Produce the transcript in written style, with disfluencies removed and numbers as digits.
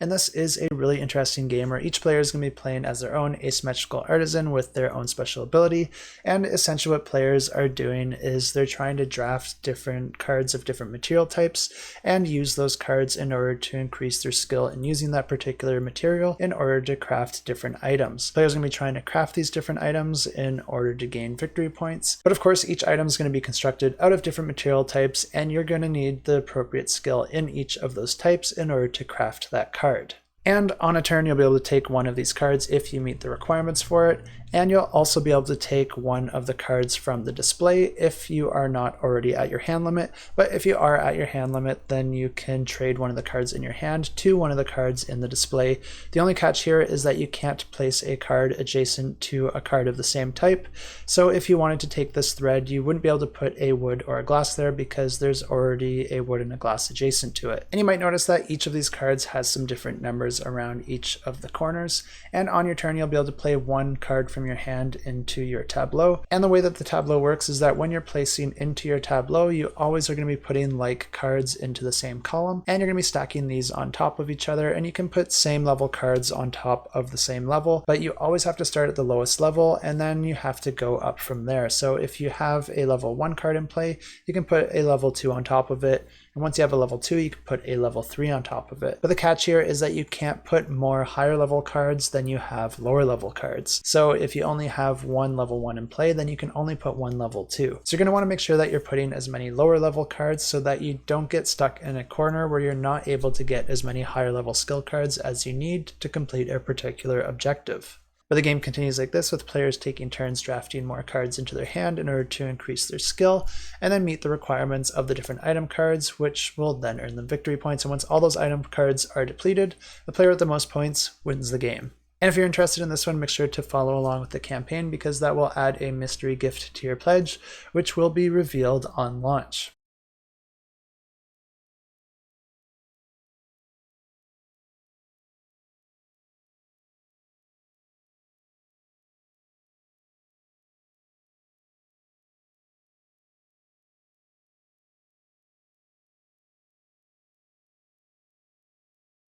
And this is a really interesting game where each player is going to be playing as their own asymmetrical artisan with their own special ability. And essentially what players are doing is they're trying to draft different cards of different material types and use those cards in order to increase their skill in using that particular material in order to craft different items. Players are going to be trying to craft these different items in order to gain victory points. But of course, each item is going to be constructed out of different material types, and you're going to need the appropriate skill in each of those types in order to craft that card. And on a turn, you'll be able to take one of these cards if you meet the requirements for it, and you'll also be able to take one of the cards from the display if you are not already at your hand limit. But if you are at your hand limit, then you can trade one of the cards in your hand to one of the cards in the display. The only catch here is that you can't place a card adjacent to a card of the same type. So if you wanted to take this thread, you wouldn't be able to put a wood or a glass there because there's already a wood and a glass adjacent to it. And you might notice that each of these cards has some different numbers around each of the corners. And on your turn, you'll be able to play one card from your hand into your tableau. And the way that the tableau works is that when you're placing into your tableau, you always are going to be putting like cards into the same column, and you're going to be stacking these on top of each other, and you can put same level cards on top of the same level, but you always have to start at the lowest level and then you have to go up from there. So if you have a level 1 card in play, you can put a level 2 on top of it. And once you have a level 2, you can put a level 3 on top of it. But the catch here is that you can't put more higher level cards than you have lower level cards. So if you only have one level 1 in play, then you can only put one level 2. So you're going to want to make sure that you're putting as many lower level cards so that you don't get stuck in a corner where you're not able to get as many higher level skill cards as you need to complete a particular objective. But the game continues like this, with players taking turns drafting more cards into their hand in order to increase their skill and then meet the requirements of the different item cards, which will then earn them victory points. And once all those item cards are depleted, the player with the most points wins the game. And if you're interested in this one, make sure to follow along with the campaign because that will add a mystery gift to your pledge, which will be revealed on launch.